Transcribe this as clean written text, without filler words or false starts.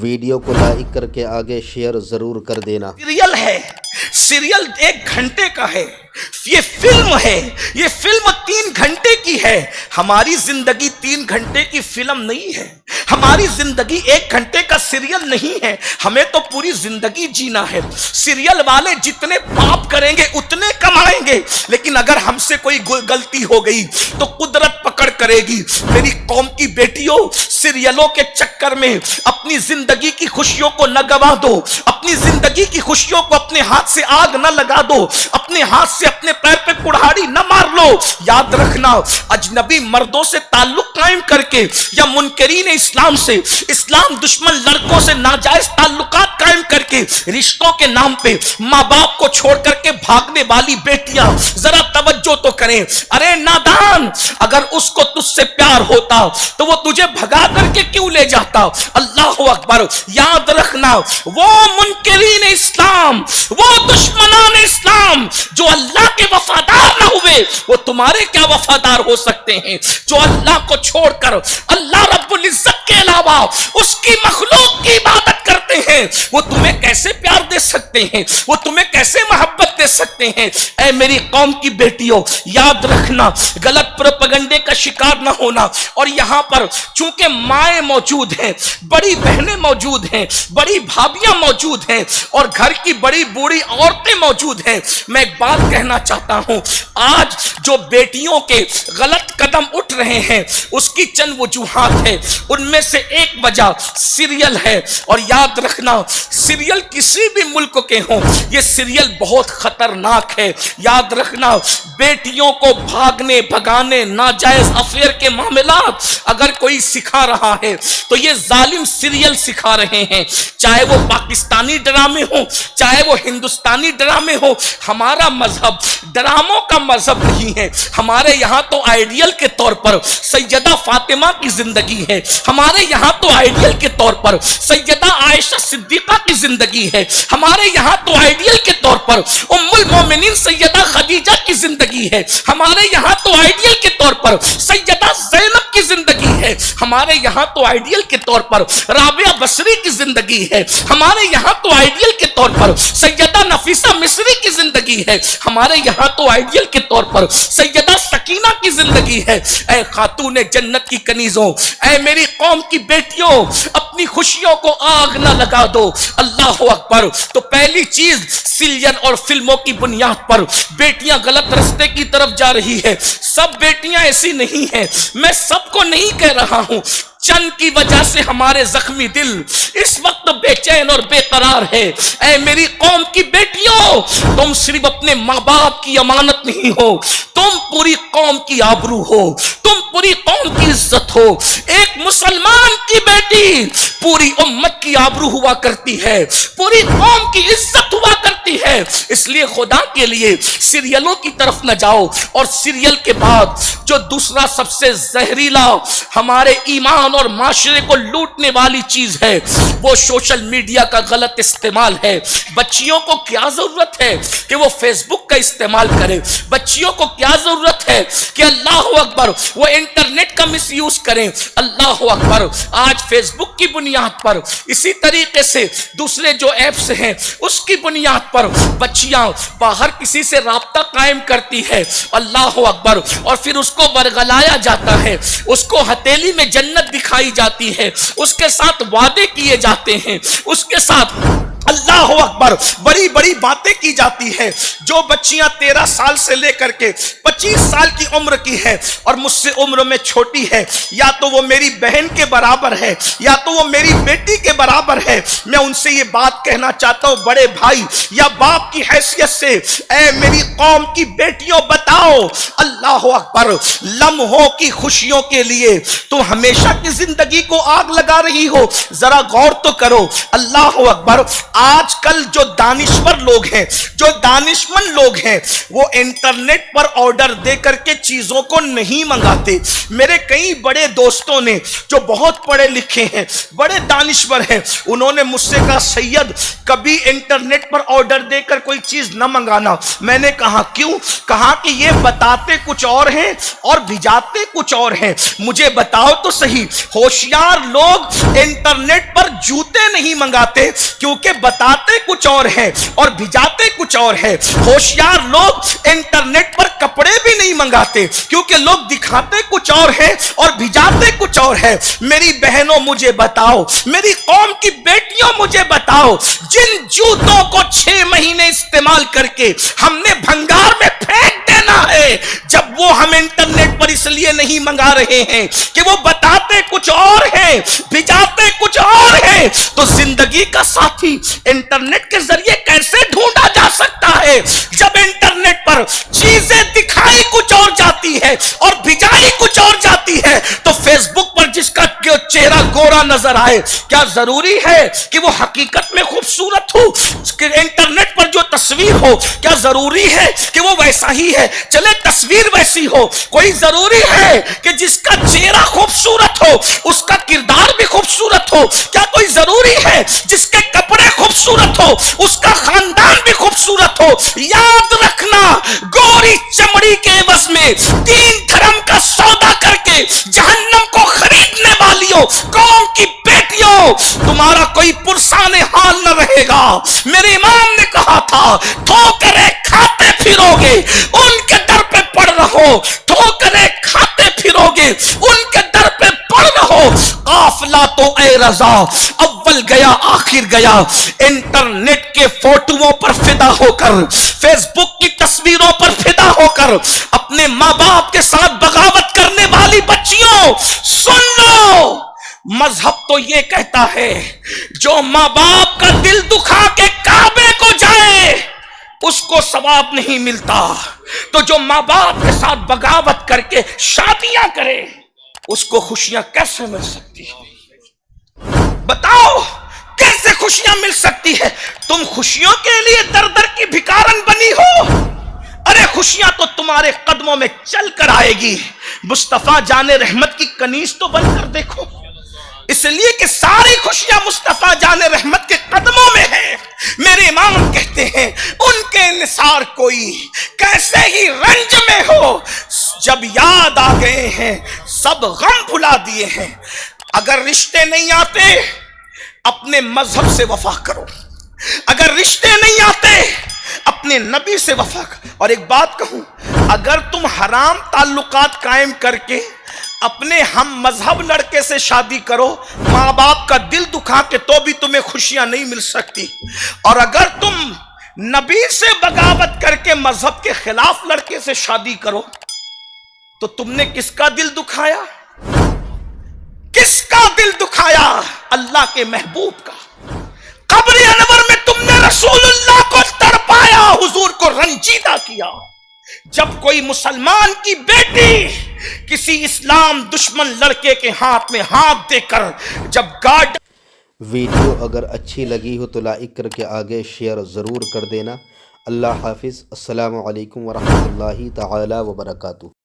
Video کو like کر کے آگے شیئر ضرور کر دینا۔ سیریل ہے، سیریل 1 گھنٹے کا ہے، یہ فلم ہے، یہ فلم 3 گھنٹے کی ہے۔ ہماری زندگی 3 گھنٹے کی فلم نہیں ہے، ہماری زندگی 1 گھنٹے کا سیریل نہیں ہے، ہمیں تو پوری زندگی جینا ہے۔ سیریل والے جتنے پاپ کریں گے اتنے کمائیں گے، لیکن اگر ہم سے کوئی غلطی ہو گئی تو قدرت پکڑ کرے گی۔ میری قوم کی بیٹیوں، سیریلوں کے چکر میں اپنی زندگی کی خوشیوں کو نہ گوا دو، اپنی زندگی کی خوشیوں کو اپنے ہاتھ سے آگ نہ لگا دو، اپنے ہاتھ سے اپنے پیر پہ کڑھاڑی نہ مار لو۔ یاد رکھنا، اجنبی مردوں سے تعلق قائم کر کے یا منکرین اسلام سے، اسلام دشمن لڑکوں سے ناجائز تعلقات قائم کر کے، رشتوں کے نام پہ ماں باپ کو چھوڑ کر کے بھاگنے والی بیٹیاں ذرا توجہ تو کریں۔ ارے نادان، اگر اس کو تجھ سے پیار ہوتا تو وہ تجھے بھگا کر کے کیوں لے جاتا؟ اللہ اکبر۔ یاد رکھنا، وہ منکرین اسلام، وہ دشمنان اسلام جو اللہ کے وفادار نہ ہوئے، وہ تمہارے کیا وفادار ہو سکتے ہیں؟ جو اللہ کو چھوڑ کر اللہ رب العزت کے علاوہ اس کی مخلوق کی عبادت کرتے ہیں، وہ تمہیں کیسے پیار دے سکتے ہیں؟ وہ تمہیں کیسے محبت دے سکتے ہیں؟ اے میری قوم کی بیٹیوں، یاد رکھنا، غلط پروپیگنڈے کا شکار نہ ہونا۔ اور یہاں پر چونکہ مائیں موجود ہیں، بڑی بہنیں موجود ہیں، بڑی بھابیاں موجود ہیں، اور گھر کی بڑی بوڑھی عورتیں موجود ہیں، میں ایک بات کہنا چاہتا ہوں۔ آج جو بیٹیوں کے غلط قدم اٹھ رہے ہیں اس کی چند وجوہات ہیں، ان میں سے ایک وجہ سیریل ہے۔ اور یاد رکھنا، سیریل کسی بھی ملک کے ہوں، یہ سیریل بہت خطرناک ہے۔ یاد رکھنا، بیٹیوں کو بھاگنے بھگانے ناجائز افیئر کے معاملات اگر کوئی سکھا رہا ہے تو یہ ظالم سیریل سکھا رہے ہیں، چاہے وہ پاکستانی ڈرامے ہوں، چاہے وہ ہندوستانی ڈرامے ہوں۔ ہمارا مذہب ڈراموں کا مذہب نہیں ہے، ہمارے یہاں تو آئیڈیل کے طور پر سیدہ فاطمہ کی زندگی ہے، ہمارے یہاں تو آئیڈیل کے طور پر سیدہ عائشہ صدیقہ کی زندگی ہے، ہمارے یہاں تو آئیڈیل کے طور پر ام المومنین سیدہ خدیجہ کی زندگی ہے، ہمارے یہاں تو آئیڈیل کے طور پر سیدہ زینب کی زندگی ہے، ہمارے یہاں تو آئیڈیل کے طور پر رابعہ بصری کی زندگی ہے، ہمارے یہاں تو آئیڈیل کے طور پر سیدہ نفیسہ مصری کی زندگی ہے، ہمارے یہاں تو آئیڈیل کے طور پر سیدہ سکینہ کی زندگی ہے۔ اے خاتون جنت کی کنیزوں، اے میری قوم کی بیٹیوں، اپنی خوشیوں کو آگ نہ لگا دو۔ اللہ اکبر۔ تو پہلی چیز، سیریل اور فلموں کی بنیاد پر بیٹیاں غلط رستے کی طرف جا رہی ہے۔ سب بیٹیاں ایسی نہیں ہیں، میں سب کو نہیں کہہ رہا ہوں، چند کی وجہ سے ہمارے زخمی دل اس وقت بے چین اور بے قرار ہے۔ اے میری قوم کی بیٹیوں، تم صرف اپنے ماں باپ کی امانت نہیں ہو، تم پوری قوم کی آبرو ہو، تم پوری قوم کی عزت ہو۔ ایک مسلمان کی بیٹی پوری امت کی آبرو ہوا کرتی ہے، پوری قوم کی عزت ہوا کرتی ہے۔ اس لیے خدا کے لیے سیریلوں کی طرف نہ جاؤ۔ اور سیریل کے بعد جو دوسرا سب سے زہریلا ہمارے ایمان اور معاشرے کو لوٹنے والی چیز ہے، وہ سوشل میڈیا کا غلط استعمال ہے۔ بچیوں کو کیا ضرورت ہے کہ وہ فیس بک کا استعمال کرے؟ بچیوں کو کیا ضرورت ہے کہ اللہ اکبر وہ انٹرنیٹ کا مس یوز کریں؟ اللہ اکبر۔ آج فیس بک کی بنیاد پر، اسی طریقے سے دوسرے جو ایپس ہیں اس کی بنیاد پر بچیاں باہر کسی سے رابطہ قائم کرتی ہے، اللہ اکبر، اور پھر اس کو برگلایا جاتا ہے، اس کو ہتھیلی میں جنت دکھائی جاتی ہے، اس کے ساتھ وعدے کیے جاتے ہیں، اس کے ساتھ اللہ اکبر بڑی بڑی باتیں کی جاتی ہے۔ جو بچیاں 13 سال سے لے کر کے 25 سال کی عمر کی ہے اور مجھ سے عمر میں چھوٹی ہے، یا تو وہ میری بہن کے برابر ہے یا تو وہ میری بیٹی کے برابر ہے، میں ان سے یہ بات کہنا چاہتا ہوں، بڑے بھائی یا باپ کی حیثیت سے، اے میری قوم کی بیٹیوں بتاؤ، اللہ اکبر، لمحوں کی خوشیوں کے لیے تم ہمیشہ کی زندگی کو آگ لگا رہی ہو؟ ذرا غور تو کرو۔ اللہ اکبر۔ آج کل جو دانشور لوگ ہیں، جو دانشمند لوگ ہیں، وہ انٹرنیٹ پر آرڈر دے کر کے چیزوں کو نہیں منگاتے. میرے کئی بڑے دوستوں نے جو بہت پڑھے لکھے ہیں، بڑے دانشور ہیں، انہوں نے مجھ سے کہا سید کبھی انٹرنیٹ پر آرڈر دے کر کوئی چیز نہ منگانا. میں نے کہا کیوں؟ کہا کہ یہ بتاتے کچھ اور ہیں اور بھجاتے کچھ اور ہیں. مجھے بتاؤ تو صحیح، ہوشیار لوگ انٹرنیٹ پر جوتے نہیں منگاتے کیونکہ بتاتے کچھ اور ہیں اور بھجاتے کچھ اور ہیں. ہوشیار لوگ انٹرنیٹ پر کپڑے بھی نہیں منگاتے کیونکہ لوگ دکھاتے کچھ اور ہیں اور بھجاتے کچھ اور ہیں. میری بہنوں مجھے بتاؤ، میری قوم کی بیٹیوں مجھے بتاؤ، جن جوتوں کو 6 مہینے استعمال کر کے ہم نے بھنگار میں پھینک دینا ہے، جب وہ ہم انٹرنیٹ پر اس لیے نہیں منگا رہے ہیں کہ وہ بتاتے کچھ اور ہیں، بھجاتے کچھ اور ہیں، تو زندگی کا ساتھی انٹرنیٹ کے ذریعے کیسے ڈھونڈا جا سکتا ہے؟ جب انٹرنیٹ پر چیزیں دکھائی کچھ اور جاتی ہے اور بھجائی کچھ اور جاتی ہے، تو فیس بک پر جس کا چہرہ گورا نظر آئے کیا ضروری ہے کہ وہ حقیقت میں خوبصورت ہو؟ انٹرنیٹ پر جو تصویر ہو کیا ضروری ہے کہ وہ ویسا ہی ہے؟ چلے تصویر ویسی ہو، کوئی ضروری ہے کہ جس کا چہرہ خوبصورت ہو اس کا کردار بھی خوبصورت ہو؟ کیا کوئی ضروری ہے جس کے کپڑے خوبصورت ہو اس کا خاندان بھی خوبصورت ہو؟ یاد رکھنا، گوری چمڑی کے عوض میں 3 دھرم کا سودا کر کے جہنم کو خریدنے والیوں، قوم کی بیٹیوں، تمہارا کوئی پرسان حال نہ رہے گا. میرے امام نے کہا تھا ٹھوکریں کھاتے پھرو گے ان کے در پہ پڑ رہو، ٹھوکریں کھاتے پھرو گے ان کے در پہ پڑ رہو. قافلہ تو اے رضا اول گیا آخر گیا. انٹرنیٹ کے فوٹوؤں پر فدا ہو کر، فیس بک کی تصویروں پر فدا ہو کر اپنے ماں باپ کے ساتھ بغاوت کرنے والی بچیوں سن لو، مذہب تو یہ کہتا ہے جو ماں باپ کا دل دکھا کے کعبے کو جائے اس کو ثواب نہیں ملتا، تو جو ماں باپ کے ساتھ بغاوت کر کے شادیاں کرے اس کو خوشیاں کیسے مل سکتی ہیں؟ بتاؤ کیسے خوشیاں مل سکتی ہے؟ تم خوشیوں کے لیے در در کی بھکارن بنی ہو. ارے خوشیاں تو تمہارے قدموں میں چل کر آئے گی. مصطفیٰ جان رحمت کی کنیز تو بن کر دیکھو، اس لیے کہ ساری خوشیاں مصطفیٰ جان رحمت کے قدموں میں ہیں. میرے امام کہتے ہیں ان کے نثار کوئی کیسے ہی رنج میں ہو، جب یاد آ گئے ہیں سب غم بھلا دیے ہیں. اگر رشتے نہیں آتے اپنے مذہب سے وفا کرو، اگر رشتے نہیں آتے اپنے نبی سے وفا کرو. اور ایک بات کہوں، اگر تم حرام تعلقات قائم کر کے اپنے ہم مذہب لڑکے سے شادی کرو، ماں باپ کا دل دکھا کے، تو بھی تمہیں خوشیاں نہیں مل سکتی. اور اگر تم نبی سے بغاوت کر کے مذہب کے خلاف لڑکے سے شادی کرو تو تم نے کس کا دل دکھایا؟ کس کا دل دکھایا؟ اللہ کے محبوب کا. قبر انور میں تم نے رسول اللہ کو تڑپایا، حضور کو رنجیدہ کیا. جب کوئی مسلمان کی بیٹی کسی اسلام دشمن لڑکے کے ہاتھ میں ہاتھ دے کر جب گارڈ. ویڈیو اگر اچھی لگی ہو تو لائک کر کے آگے شیئر ضرور کر دینا. اللہ حافظ. السلام علیکم ورحمۃ اللہ تعالی وبرکاتہ.